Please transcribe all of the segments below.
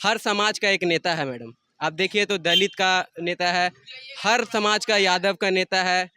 हर समाज का एक नेता है मैडम। आप देखिए तो दलित का नेता है, हर समाज का, यादव का नेता है,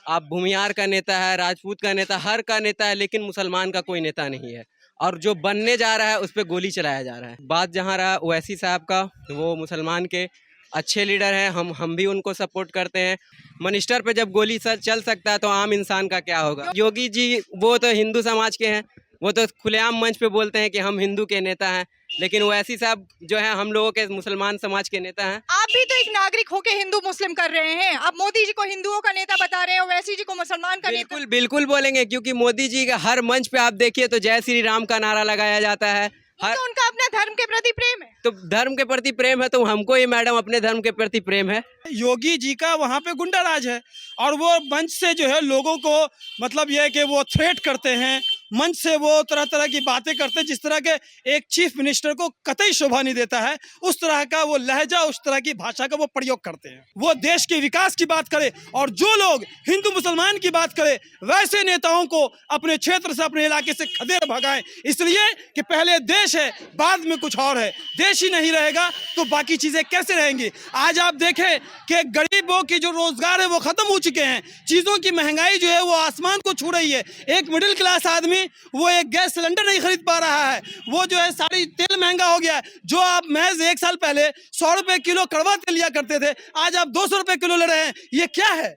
आप भूमियार का नेता है, राजपूत का नेता, हर का नेता है, लेकिन मुसलमान का कोई नेता नहीं है। और जो बनने जा रहा है उस पर गोली चलाया जा रहा है। बात जहाँ रहा ओवैसी साहब का, वो मुसलमान के अच्छे लीडर हैं, हम भी उनको सपोर्ट करते हैं। मिनिस्टर पे जब गोली सर चल सकता है तो आम इंसान का क्या होगा। योगी जी वो तो हिंदू समाज के हैं, वो तो खुलेआम मंच पे बोलते हैं कि हम हिंदू के नेता हैं, लेकिन ओवैसी साहब जो है हम लोगों के मुसलमान समाज के नेता हैं। आप भी तो एक नागरिक होके हिंदू मुस्लिम कर रहे हैं। आप मोदी जी को हिंदुओं का नेता बता रहे हैं, ओवैसी जी को मुसलमान का नेता। बिल्कुल बिल्कुल बोलेंगे, क्योंकि मोदी जी का हर मंच पे आप देखिए तो जय श्री राम का नारा लगाया जाता है। हर तो उनका अपना धर्म के प्रति प्रेम है। तो धर्म के प्रति प्रेम है, तो हमको ये मैडम अपने धर्म के प्रति प्रेम है। योगी जी का वहाँ पे गुंडा राज है और वो मंच से जो है लोगों को मतलब ये है कि वो थ्रेट करते हैं, मंच से वो तरह तरह की बातें करते हैं जिस तरह के एक चीफ मिनिस्टर को कतई शोभा नहीं देता है। उस तरह का वो लहजा, उस तरह की भाषा का वो प्रयोग करते हैं। वो देश के विकास की बात करे और जो लोग हिंदू मुसलमान की बात करे वैसे नेताओं को अपने क्षेत्र से, अपने इलाके से खदेड़ भगाएं, इसलिए कि पहले देश है, बाद में कुछ और है। देश ही नहीं रहेगा तो बाकी चीजें कैसे रहेंगी। आज आप देखें कि गरीबों की जो रोजगार है वो खत्म हो चुके हैं, चीजों की महंगाई जो है वो आसमान को छू रही है। एक मिडिल क्लास आदमी वो एक गैस सिलेंडर नहीं खरीद पा रहा है, वो जो है सारी तेल महंगा हो गया है। जो आप महज 1 साल पहले 100 रुपए किलो कड़वा तेल लिया करते थे, आज आप 200 रुपए किलो ले रहे हैं। ये क्या है?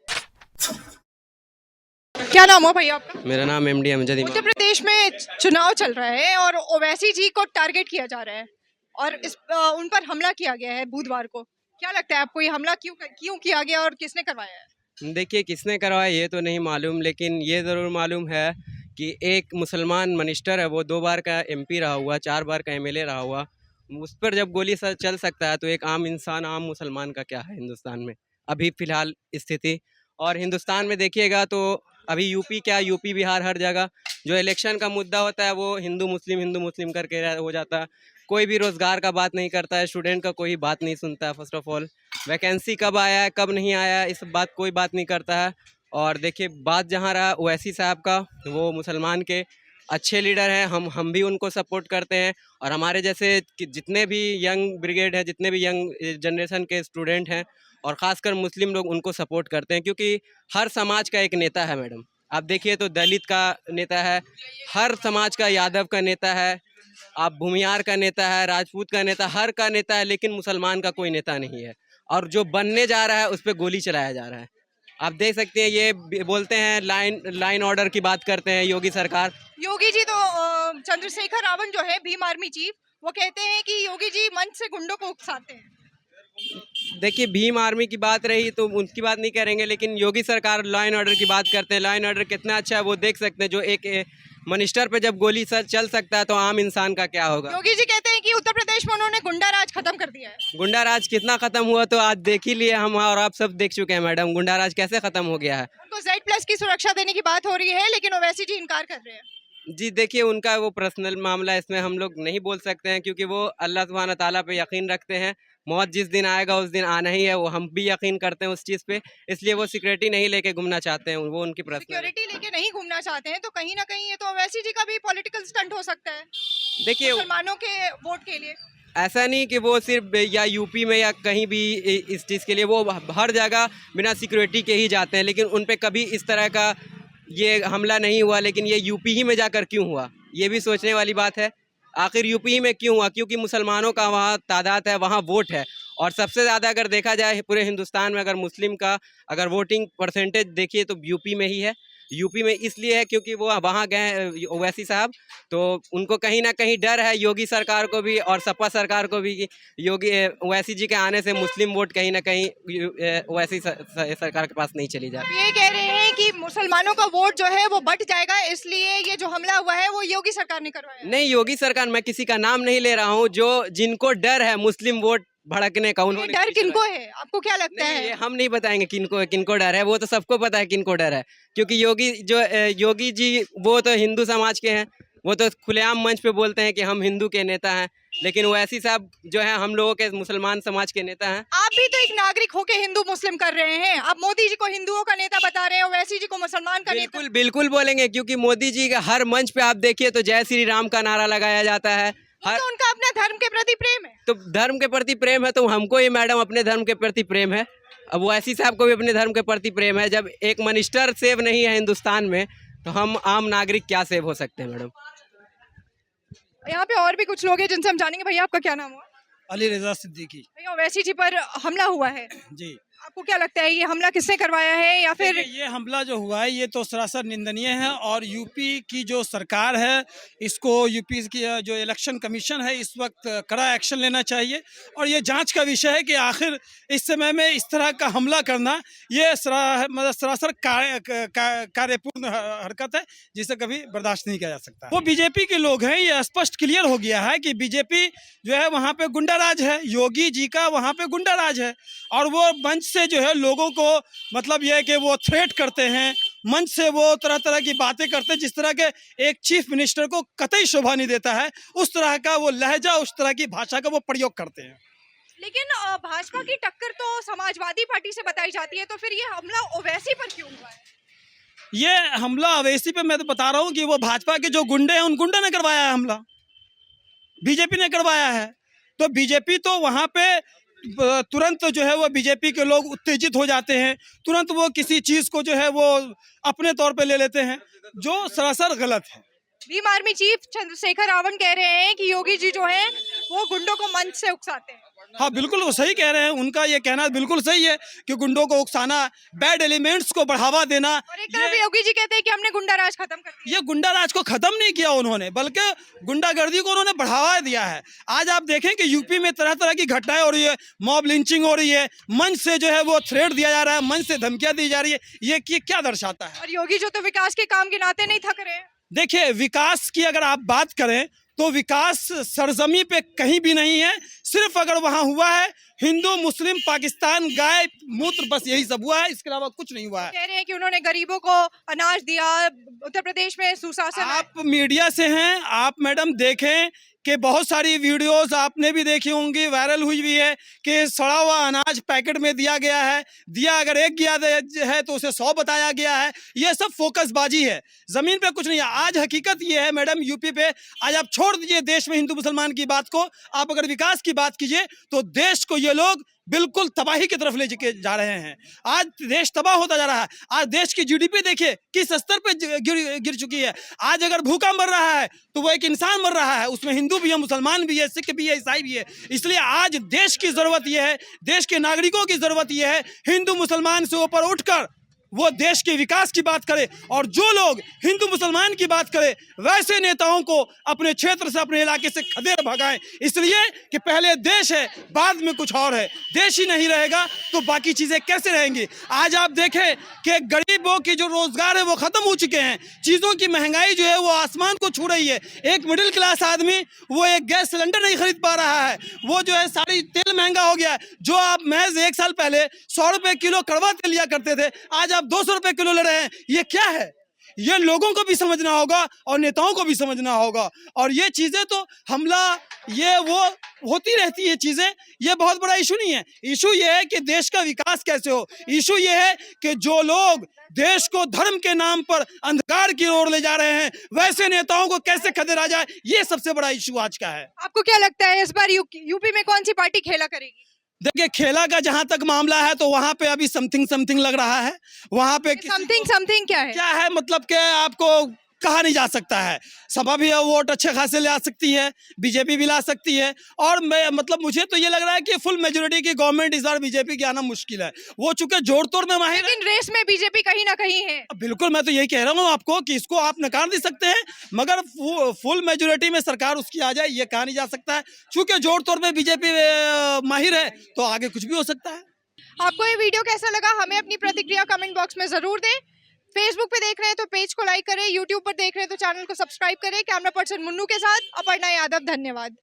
क्या नाम हो भैया आपका? मेरा नाम एमडी अमजद इमाम। उत्तर प्रदेश में चुनाव चल रहा है और ओवैसी जी को टारगेट किया जा रहा है और उन पर हमला किया गया है बुधवार को। क्या लगता है आपको, ये हमला क्यों किया गया और किसने करवाया है? देखिए किसने करवाया ये तो नहीं मालूम, लेकिन ये ज़रूर मालूम है कि एक मुसलमान मिनिस्टर है, वो 2 बार का एमपी रहा हुआ, 4 बार का एमएलए रहा हुआ, उस पर जब गोली सर चल सकता है तो एक आम इंसान, आम मुसलमान का क्या है हिंदुस्तान में अभी फ़िलहाल स्थिति। और हिंदुस्तान में देखिएगा तो अभी यूपी क्या, यूपी बिहार हर जगह जो इलेक्शन का मुद्दा होता है वो हिंदू मुस्लिम करके हो जाता है। कोई भी रोज़गार का बात नहीं करता है, स्टूडेंट का कोई बात नहीं सुनता है। फर्स्ट ऑफ ऑल वैकेंसी कब आया है, कब नहीं आया है, इस बात कोई बात नहीं करता है। और देखिए बात जहाँ रहा ओवैसी साहब का, वो मुसलमान के अच्छे लीडर हैं, हम भी उनको सपोर्ट करते हैं। और हमारे जैसे जितने भी यंग ब्रिगेड है, जितने भी यंग जनरेशन के स्टूडेंट हैं और ख़ासकर मुस्लिम लोग उनको सपोर्ट करते हैं, क्योंकि हर समाज का एक नेता है मैडम। आप देखिए तो दलित का नेता है, हर समाज का, यादव का नेता है, आप भूमियार का नेता है, राजपूत का नेता, हर का नेता है, लेकिन मुसलमान का कोई नेता नहीं है। और जो बनने जा रहा है उस पर गोली चलाया जा रहा है। आप देख सकते हैं, ये बोलते हैं लाइन ऑर्डर की बात करते हैं योगी सरकार। योगी जी तो चंद्रशेखर रावण जो है भीम आर्मी चीफ, वो कहते हैं कि योगी जी मंच से गुंडों को उकसाते हैं। देखिए भीम आर्मी की बात रही तो उनकी बात नहीं करेंगे, लेकिन योगी सरकार लॉ एंड ऑर्डर की बात करते हैं। लॉ एंड ऑर्डर कितना अच्छा है वो देख सकते हैं। जो एक मिनिस्टर पे जब गोली सर चल सकता है तो आम इंसान का क्या होगा। योगी जी कहते हैं कि उत्तर प्रदेश में उन्होंने गुंडा राज खत्म कर दिया है। गुंडा राज कितना खत्म हुआ तो आज देख ही लिए हम, और आप सब देख चुके हैं मैडम, गुंडा राज कैसे खत्म हो गया है। उनको Z+ की सुरक्षा देने की बात हो रही है, लेकिन ओवैसी जी इनकार कर रहे हैं। जी देखिए उनका वो पर्सनल मामला है, इसमें हम लोग नहीं बोल सकते हैं, क्योंकि वो अल्लाह सुब्हान ताला पे यकीन रखते हैं। मौत जिस दिन आएगा उस दिन आना ही है, वो हम भी यकीन करते हैं उस चीज़ पे, इसलिए वो सिक्योरिटी नहीं लेके घूमना चाहते हैं। वो उनकी पर्सनल सिक्योरिटी लेके नहीं घूमना चाहते हैं तो कहीं ना कहीं ये तो ओवैसी जी का भी पॉलिटिकल स्टंट हो सकता है देखिए मुसलमानों के वोट के लिए। ऐसा नहीं कि वो सिर्फ या यूपी में या कहीं भी इस चीज़ के लिए, वो हर जगह बिना सिक्योरिटी के ही जाते हैं, लेकिन उन पे कभी इस तरह का ये हमला नहीं हुआ। लेकिन ये यूपी ही में जाकर क्यों हुआ, ये भी सोचने वाली बात है। आखिर यूपी ही में क्यों हुआ, क्योंकि मुसलमानों का वहाँ तादाद है, वहाँ वोट है। और सबसे ज़्यादा अगर देखा जाए पूरे हिंदुस्तान में, अगर मुस्लिम का अगर वोटिंग परसेंटेज देखिए तो यूपी में ही है। यूपी में इसलिए है क्योंकि वो वहाँ गए ओवैसी साहब, तो उनको कहीं ना कहीं डर है योगी सरकार को भी और सपा सरकार को भी कि योगी ओवैसी जी के आने से मुस्लिम वोट कहीं ना कहीं ओवैसी सरकार के पास नहीं चली जाए। ये कह रहे हैं कि मुसलमानों का वोट जो है वो बट जाएगा, इसलिए ये जो हमला हुआ है वो योगी सरकार ने करवाया है। नहीं, योगी सरकार, मैं किसी का नाम नहीं ले रहा हूँ, जो जिनको डर है मुस्लिम वोट भड़कने का, उन्होंने डर किनको है, आपको क्या लगता है? ये हम नहीं बताएंगे किनको डर है, वो तो सबको पता है किनको डर है। क्योंकि योगी जी वो तो हिंदू समाज के हैं, वो तो खुलेआम मंच पे बोलते हैं कि हम हिंदू के नेता हैं, लेकिन ओवैसी साहब जो है हम लोगों के मुसलमान समाज के नेता हैं। आप भी तो एक नागरिक होके हिंदू मुस्लिम कर रहे हैं। आप मोदी जी को हिंदुओं का नेता बता रहे हैं, ओवैसी जी को मुसलमान का नेता। बिल्कुल बिल्कुल बोलेंगे, क्योंकि मोदी जी का हर मंच पे आप देखिए तो जय श्री राम का नारा लगाया जाता है। हर तो उनका अपना धर्म के प्रति प्रेम है। तो धर्म के प्रति प्रेम है तो हमको ये मैडम अपने धर्म के प्रति प्रेम है। अब ओवैसी साहब को भी अपने धर्म के प्रति प्रेम है। जब एक मिनिस्टर सेव नहीं है हिंदुस्तान में तो हम आम नागरिक क्या सेव हो सकते हैं मैडम। यहाँ पे और भी कुछ लोग हैं जिनसे हम जानेंगे। भैया आपका क्या नाम हुआ? अली रजा सिद्दीकी भैया ओवैसी जी पर हमला हुआ है, जी। आपको क्या लगता है ये हमला किसने करवाया है या फिर? देखिए, ये हमला जो हुआ है ये तो सरासर निंदनीय है और यूपी की जो सरकार है इसको यूपी की जो इलेक्शन कमीशन है इस वक्त कड़ा एक्शन लेना चाहिए और ये जांच का विषय है कि आखिर इस समय में इस तरह का हमला करना ये मतलब सरासर कार्यपूर्ण हरकत है जिसे कभी बर्दाश्त नहीं किया जा सकता। वो बीजेपी के लोग हैं, ये स्पष्ट क्लियर हो गया है कि बीजेपी जो है वहाँ पे गुंडाराज है, योगी जी का वहाँ पे गुंडाराज है और वो मंच से जो है लोगों को मतलब यह है कि वो थ्रेट करते हैं, मंच से वो तरह तरह की बातें करते हैं जिस तरह के एक चीफ मिनिस्टर को कतई शोभा नहीं देता है। उस तरह का वो लहजा, उस तरह की भाषा का वो प्रयोग करते हैं। लेकिन भाजपा की टक्कर तो समाजवादी पार्टी से बताई जाती है, तो फिर ये हमला ओवैसी पर क्यों हुआ है? ये हमला ओवैसी पे मैं तो बता रहा हूँ कि वो भाजपा के जो गुंडे हैं उन गुंडों ने करवाया है हमला, बीजेपी ने करवाया है। तो बीजेपी तो वहाँ पे तुरंत जो है वो बीजेपी के लोग उत्तेजित हो जाते हैं, तुरंत वो किसी चीज़ को जो है वो अपने तौर पे ले लेते हैं, जो सरासर गलत है। भीम आर्मी चीफ चंद्रशेखर रावण कह रहे हैं कि योगी जी जो हैं वो गुंडों को मंच से उकसाते हैं। हाँ बिल्कुल, वो सही कह रहे हैं, उनका ये कहना बिल्कुल सही है कि गुंडों को उकसाना, बैड एलिमेंट्स को बढ़ावा देना। और एक तरफ योगी जी कहते हैं कि हमने गुंडाराज खत्म कर दिया। ये गुंडाराज को खत्म नहीं किया उन्होंने, बल्कि गुंडागर्दी को उन्होंने बढ़ावा दिया है। आज आप देखें कि यूपी में तरह तरह की घटनाएं हो रही है, मॉब लिंचिंग हो रही है, मंच से जो है वो थ्रेट दिया जा रहा है, मंच से धमकियां दी जा रही है। ये क्या दर्शाता है? और योगी जो तो विकास के काम गिनाते नहीं थक रहे। देखिए, विकास की अगर आप बात करें तो विकास सरजमी पे कहीं भी नहीं है। सिर्फ अगर वहां हुआ है हिंदू मुस्लिम पाकिस्तान गाय मूत्र, बस यही सब हुआ है, इसके अलावा कुछ नहीं हुआ है। कह रहे हैं कि उन्होंने गरीबों को अनाज दिया, उत्तर प्रदेश में सुशासन। आप मीडिया से हैं, आप मैडम देखें कि बहुत सारी वीडियोस आपने भी देखी होंगी, वायरल हुई भी है कि सड़ा हुआ अनाज पैकेट में दिया गया है, दिया अगर एक गया है तो उसे 100 बताया गया है। ये सब फोकसबाजी है, जमीन पे कुछ नहीं है। आज हकीकत ये है मैडम, यूपी पे आज आप छोड़ दीजिए देश में हिंदू मुसलमान की बात को, आप अगर विकास की बात कीजिए तो देश को ये लोग बिल्कुल तबाही की तरफ ले जा रहे हैं। आज देश तबाह होता जा रहा है। आज देश की जीडीपी देखिए किस स्तर पे गिर चुकी है। आज अगर भूखा मर रहा है तो वो एक इंसान मर रहा है, उसमें हिंदू भी है, मुसलमान भी है, सिख भी है, ईसाई भी है। इसलिए आज देश की जरूरत यह है, देश के नागरिकों की जरूरत यह है, हिंदू मुसलमान से ऊपर उठकर वो देश के विकास की बात करे और जो लोग हिंदू मुसलमान की बात करे वैसे नेताओं को अपने क्षेत्र से, अपने इलाके से खदेड़ भगाएं। इसलिए कि पहले देश है, बाद में कुछ और है। देश ही नहीं रहेगा तो बाकी चीजें कैसे रहेंगी? आज आप देखें कि गरीबों की जो रोजगार है वो खत्म हो चुके हैं, चीजों की महंगाई जो है वो आसमान को छू रही है। एक मिडिल क्लास आदमी वो एक गैस सिलेंडर नहीं खरीद पा रहा है, वो जो है सारी तेल महंगा हो गया है। जो आप महज 1 साल पहले 100 रुपए किलो कड़वा तेल लिया करते थे, आज आप 200 रुपए किलो ले रहे हैं। ये क्या है? ये लोगों को भी समझना होगा और नेताओं को भी समझना होगा। और ये चीजें तो हमला ये वो होती रहती है चीजें, ये बहुत बड़ा इशू नहीं है। इशू ये है कि देश का विकास कैसे हो। इशू ये है कि जो लोग देश को धर्म के नाम पर अंधकार की ओर ले जा रहे हैं वैसे नेताओं को कैसे खदेड़ा जाए, ये सबसे बड़ा इशू आज का है। आपको क्या लगता है इस बार यूपी में कौन सी पार्टी खेला करेगी? देखिए, खेला का जहां तक मामला है तो वहां पे अभी समथिंग लग रहा है। वहां पे समथिंग क्या है मतलब कि आपको कहा नहीं जा सकता है। सपा भी वोट अच्छे खासे ला सकती है, बीजेपी भी ला सकती है और मैं मतलब मुझे तो ये लग रहा है कि फुल मेजोरिटी की गवर्नमेंट इस बार बीजेपी की आना मुश्किल है। वो चूंकि जोड़ तोड़ में माहिर है, लेकिन रेस में बीजेपी कहीं ना कहीं है। बिल्कुल, मैं तो यही कह रहा हूँ आपको कि इसको आप नकार दे सकते हैं, मगर फुल मेजोरिटी में सरकार उसकी आ जाए ये कहा नहीं जा सकता है। चूंकि जोड़ तोड़ में बीजेपी माहिर है तो आगे कुछ भी हो सकता है। आपको ये वीडियो कैसा लगा हमें अपनी प्रतिक्रिया कमेंट बॉक्स में जरूर दें। फेसबुक पे देख रहे हैं तो पेज को लाइक करें, यूट्यूब पर देख रहे हैं तो चैनल को सब्सक्राइब करें। कैमरा पर्सन मुन्नू के साथ अपर्णा यादव, धन्यवाद।